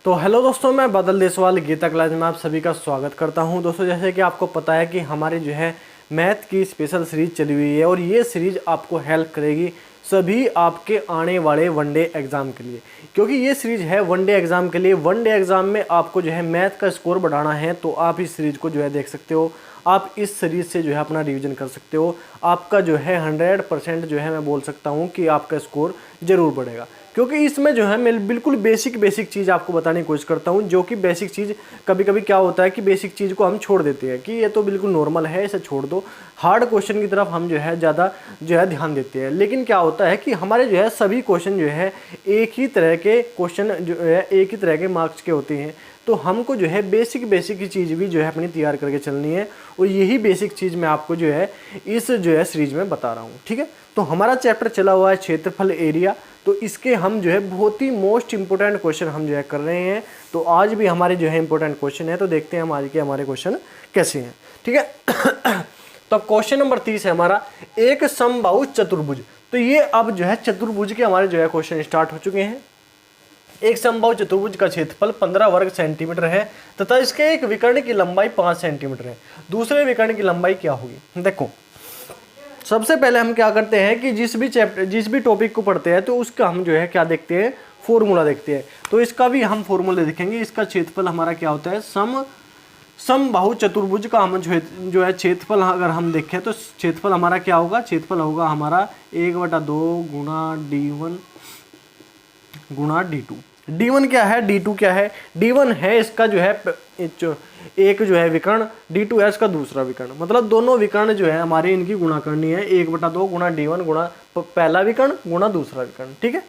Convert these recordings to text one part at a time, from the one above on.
तो हेलो दोस्तों, मैं बादल देसवाल गीता क्लास में आप सभी का स्वागत करता हूं। दोस्तों, जैसे कि आपको पता है कि हमारी जो है मैथ की स्पेशल सीरीज चली हुई है और ये सीरीज आपको हेल्प करेगी सभी आपके आने वाले वनडे एग्ज़ाम के लिए, क्योंकि ये सीरीज है वनडे एग्ज़ाम के लिए। वनडे एग्ज़ाम में आपको जो है मैथ का स्कोर बढ़ाना है तो आप इस सीरीज को जो है देख सकते हो। आप इस सीरीज से जो है अपना रिवीजन कर सकते हो। आपका जो है 100% जो है मैं बोल सकता हूँ कि आपका स्कोर ज़रूर बढ़ेगा, क्योंकि इसमें जो है मैं बिल्कुल बेसिक चीज़ आपको बताने की कोशिश करता हूँ। जो कि बेसिक चीज़ कभी कभी क्या होता है कि बेसिक चीज़ को हम छोड़ देते हैं कि ये तो बिल्कुल नॉर्मल है, इसे छोड़ दो। हार्ड क्वेश्चन की तरफ हम जो है ज़्यादा जो है ध्यान देते हैं। लेकिन क्या होता है कि हमारे जो है सभी क्वेश्चन जो है एक ही तरह के क्वेश्चन जो है एक ही तरह के मार्क्स के होते हैं, तो हमको जो है बेसिक ही चीज़ भी जो है अपनी तैयार करके चलनी है। और यही बेसिक चीज़ मैं आपको जो है इस जो है सीरीज में बता रहा हूँ। ठीक है, तो हमारा चैप्टर चला हुआ है क्षेत्रफल एरिया। तो इसके हम जो है बहुत ही मोस्ट इंपोर्टेंट क्वेश्चन हम जो है कर रहे हैं। तो आज भी हमारे जो है इंपोर्टेंट क्वेश्चन है, तो देखते हैं हम आज के हमारे क्वेश्चन कैसे हैं। ठीक है तो अब क्वेश्चन नंबर 30 है हमारा, एक समबाहु चतुर्भुज। तो ये अब जो है चतुर्भुज के हमारे जो है क्वेश्चन स्टार्ट हो चुके हैं। एक समबाहु चतुर्भुज का क्षेत्रफल 15 वर्ग सेंटीमीटर है तथा इसके एक विकर्ण की लंबाई 5 सेंटीमीटर है। दूसरे विकर्ण की लंबाई क्या होगी? देखो, सबसे पहले हम क्या करते हैं कि जिस भी टॉपिक को पढ़ते हैं तो उसका हम जो है क्या देखते हैं, फॉर्मूला देखते हैं। तो इसका भी हम फॉर्मूला देखेंगे। इसका क्षेत्रफल हमारा क्या होता है, समबाहु चतुर्भुज का हम जो है क्षेत्रफल अगर हम देखें तो क्षेत्रफल हमारा क्या होगा, क्षेत्रफल होगा हमारा 1/2 गुणा d1 गुणा d2। d1 क्या है, d2 क्या है? d1 है इसका जो है एक जो है विकर्ण, d2 है इसका दूसरा विकर्ण। मतलब दोनों विकर्ण जो है हमारे इनकी गुणा करनी है, 1/2 गुणा d1 गुणा पहला विकर्ण गुणा दूसरा विकर्ण। ठीक है,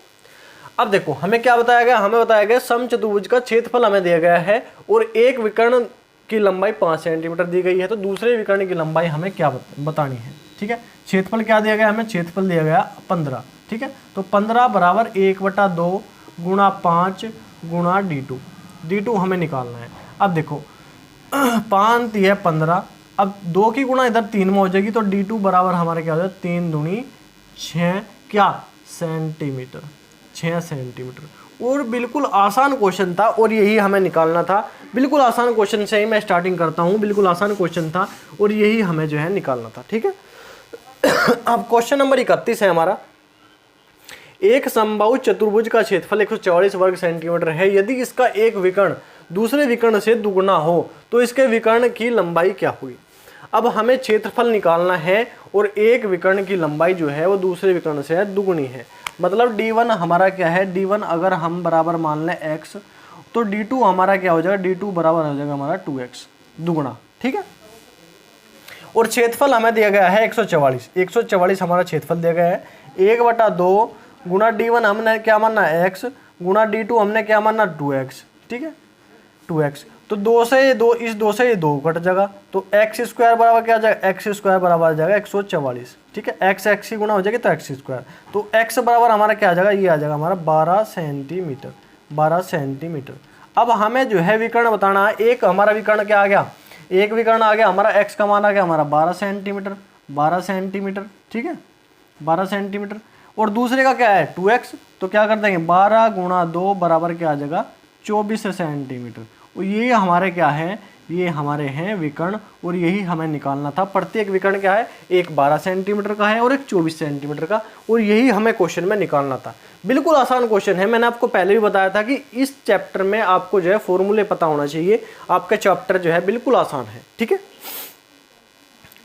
अब देखो हमें क्या बताया गया, हमें बताया गया समचतुर्भुज का क्षेत्रफल हमें दिया गया है और एक विकर्ण की लंबाई 5 सेंटीमीटर दी गई है। तो दूसरे विकर्ण की लंबाई हमें क्या बतानी है। ठीक है, क्षेत्रफल क्या दिया गया हमें, क्षेत्रफल दिया गया 15। ठीक है, तो 15 बराबर 1/2 गुणा 5 गुणा d2 हमें निकालना है। अब देखो 5 है 15, अब 2 की गुणा इधर 3 में हो जाएगी तो d2 बराबर हमारे क्या हो जाएगा, 3 दूनी 6 क्या सेंटीमीटर, 6 सेंटीमीटर। और बिल्कुल आसान क्वेश्चन था और यही हमें निकालना था। बिल्कुल आसान क्वेश्चन से ही मैं स्टार्टिंग करता हूँ। बिल्कुल आसान क्वेश्चन था और यही हमें जो है निकालना था। ठीक है अब क्वेश्चन नंबर 31 है हमारा, एक समबाहु चतुर्भुज का क्षेत्रफल 144 वर्ग सेंटीमीटर है। यदि इसका एक विकर्ण दूसरे विकर्ण से दुगुना हो तो इसके विकर्ण की लंबाई क्या हुई? अब हमें क्षेत्रफल निकालना है और एक विकर्ण की लंबाई जो है वो दूसरे विकर्ण से दुगुनी है। मतलब d1 हमारा क्या है, d1 अगर हम बराबर मान लें x तो d2 हमारा क्या हो जाएगा, d2 बराबर हो जाएगा हमारा 2x दुगुना। ठीक है, और क्षेत्रफल हमें दिया गया है 144 हमारा क्षेत्रफल दिया गया है। 1/2 गुणा d1 हमने क्या मानना है x गुणा d2 हमने क्या मानना 2x। ठीक है, 2x तो 2 से ये 2, इस 2 से ये 2 कट जाएगा तो x स्क्वायर बराबर क्या आ जाएगा, x स्क्वायर बराबर आ जाएगा 144। ठीक है, x ही गुणा हो जाएगी तो x स्क्वायर, तो x बराबर हमारा क्या आ जाएगा, ये आ जाएगा हमारा 12 सेंटीमीटर। अब हमें जो है विकर्ण बताना है। एक हमारा विकर्ण क्या आ गया, एक विकर्ण आ गया हमारा x का मान आ गया हमारा 12 सेंटीमीटर। ठीक है, 12 सेंटीमीटर। और दूसरे का क्या है 2x, तो क्या कर देंगे 12 गुणा 2 बराबर क्या आ जाएगा 24 सेंटीमीटर। और ये हमारे क्या है, ये हमारे हैं विकर्ण और यही हमें निकालना था। प्रत्येक विकर्ण क्या है, एक 12 सेंटीमीटर का है और एक 24 सेंटीमीटर का, और यही हमें क्वेश्चन में निकालना था। बिल्कुल आसान क्वेश्चन है। मैंने आपको पहले भी बताया था कि इस चैप्टर में आपको जो है फॉर्मूले पता होना चाहिए। आपका चैप्टर जो है बिल्कुल आसान है। ठीक है,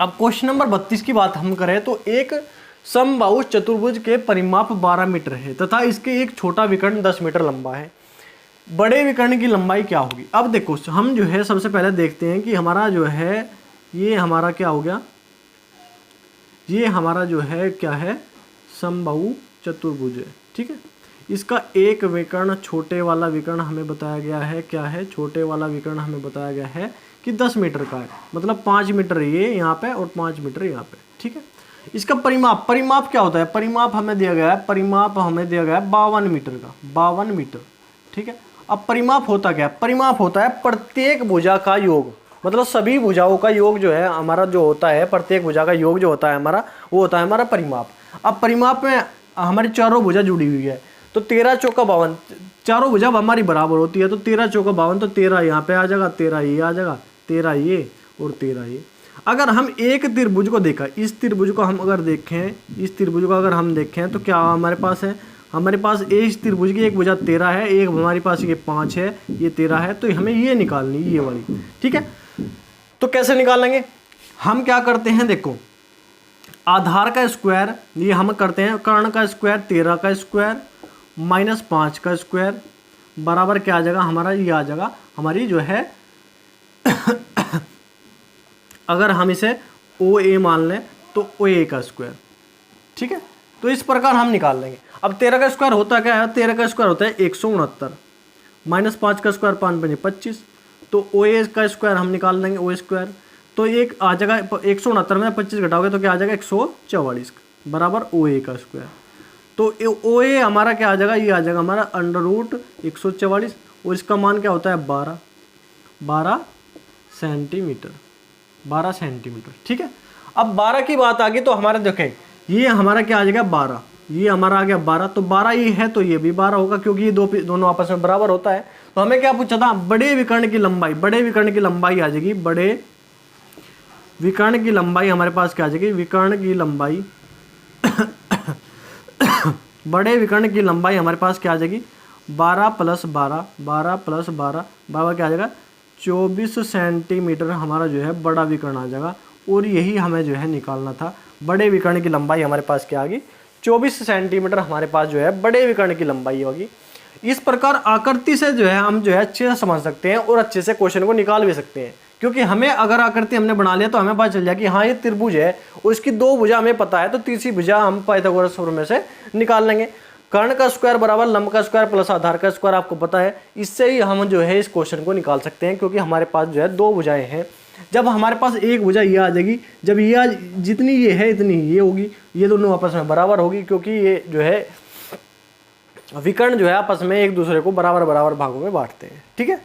अब क्वेश्चन नंबर 32 की बात हम करें तो एक समबाहु चतुर्भुज के परिमाप 12 मीटर है तथा इसके एक छोटा विकर्ण 10 मीटर लंबा है। बड़े विकर्ण की लंबाई क्या होगी? अब देखो हम जो है सबसे पहले देखते हैं कि हमारा जो है ये हमारा क्या हो गया, ये हमारा जो है क्या है समबाहु चतुर्भुज है। ठीक है, इसका एक विकर्ण छोटे वाला विकर्ण हमें बताया गया है, क्या है छोटे वाला विकर्ण हमें बताया गया है कि 10 मीटर का है। मतलब 5 मीटर ये यहाँ पे और 5 मीटर यहाँ पे। ठीक है, इसका परिमाप क्या होता है, परिमाप हमें दिया गया है 52 मीटर का, 52 मीटर। ठीक है, अब परिमाप होता क्या है, परिमाप होता है प्रत्येक भुजा का योग। मतलब सभी भुजाओं का योग जो है हमारा जो होता है, प्रत्येक भुजा का योग जो होता है हमारा, वो होता है हमारा परिमाप। अब परिमाप में हमारी चारों भुजा जुड़ी हुई है तो 13 चौका 52, चारों भुजा हमारी बराबर होती है, तो 13 चौका 52, तो 13 यहाँ पे आ जाएगा, 13 ये आ जाएगा, 13 ये और 13 ये। अगर हम एक त्रिभुज को देखा, इस त्रिभुज को हम अगर देखें, इस त्रिभुज को अगर हम देखें तो क्या हमारे पास है, हमारे पास इस त्रिभुज की एक भुजा 13 है, एक हमारे पास ये 5 है, ये 13 है, तो हमें ये निकालनी, ये वाली, ठीक है। तो कैसे निकालेंगे, हम क्या करते हैं, देखो आधार का स्क्वायर ये हम करते हैं, कर्ण का स्क्वायर 13 का स्क्वायर माइनस 5 का स्क्वायर बराबर क्या आ जाएगा हमारा, ये आ जाएगा हमारी जो है अगर हम इसे ओ ए मान लें तो ओ ए का स्क्वायर, ठीक है। तो इस प्रकार हम निकाल लेंगे। अब 13 का स्क्वायर होता क्या है, 13 का स्क्वायर होता है 169 माइनस 5 का स्क्वायर 5 बने 25, तो ओ ए का स्क्वायर हम निकाल लेंगे, ओ स्क्वायर तो एक आ जाएगा 169 में 25 घटाओगे तो क्या आ जाएगा 144 बराबर ओ ए का स्क्वायर। तो ओ ए हमारा क्या आ जाएगा, ये आ जाएगा हमारा अंडर रूट 144 और इसका मान क्या होता है 12 सेंटीमीटर, 12 सेंटीमीटर, ठीक है। अब 12 की बात आ गई तो हमारा देखें ये हमारा क्या आ जाएगा 12, ये हमारा आ गया 12, तो 12 ये है तो ये भी 12 होगा क्योंकि ये दोनों आपस में बराबर होता है। तो हमें क्या पूछा था, बड़े विकर्ण की लंबाई, बड़े विकर्ण की लंबाई आ जाएगी, बड़े विकर्ण की लंबाई हमारे पास क्या आ जाएगी, विकर्ण की लंबाई बड़े विकर्ण की लंबाई हमारे पास क्या आ जाएगी 12 + 12, 12 + 12 बराबर क्या आ जाएगा 24 सेंटीमीटर हमारा जो है बड़ा विकर्ण आ जाएगा। और यही हमें जो है निकालना था, बड़े विकर्ण की लंबाई हमारे पास क्या आ गई 24 सेंटीमीटर हमारे पास जो है बड़े विकर्ण की लंबाई होगी। इस प्रकार आकृति से जो है हम जो है अच्छे से समझ सकते हैं और अच्छे से क्वेश्चन को निकाल भी सकते हैं, क्योंकि हमें अगर आकृति हमने बना लिया तो हमें पता चल जाए कि हाँ ये त्रिभुज है और इसकी 2 भुजा हमें पता है, तो तीसरी भुजा हम पाइथागोरस सूत्र में से निकाल लेंगे। कर्ण का स्क्वायर बराबर लंब का स्क्वायर प्लस आधार का स्क्वायर आपको पता है, इससे ही हम जो है इस क्वेश्चन को निकाल सकते हैं, क्योंकि हमारे पास जो है 2 भुजाएं हैं। जब हमारे पास एक भुजा ये आ जाएगी, जब ये जितनी ये है इतनी ये होगी, ये दोनों आपस में बराबर होगी, क्योंकि ये जो है विकर्ण जो है आपस में एक दूसरे को बराबर बराबर भागों में बांटते हैं, ठीक है।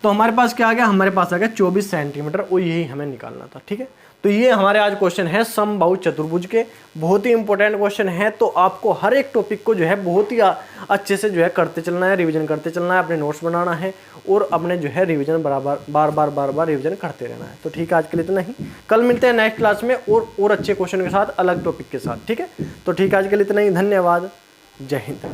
तो हमारे पास क्या आ गया, हमारे पास आ गया 24 सेंटीमीटर और यही हमें निकालना था, ठीक है। तो ये हमारे आज क्वेश्चन है समबाहु चतुर्भुज के, बहुत ही इंपॉर्टेंट क्वेश्चन है। तो आपको हर एक टॉपिक को जो है बहुत ही अच्छे से जो है करते चलना है, रिवीजन करते चलना है, अपने नोट्स बनाना है और अपने जो है रिवीजन बार बार रिवीजन करते रहना है। तो ठीक है, आज के लिए इतना ही, कल मिलते हैं नेक्स्ट क्लास में और अच्छे क्वेश्चन के साथ, अलग टॉपिक के साथ, ठीक है। तो ठीक है, आज के लिए इतना ही, धन्यवाद, जय हिंद।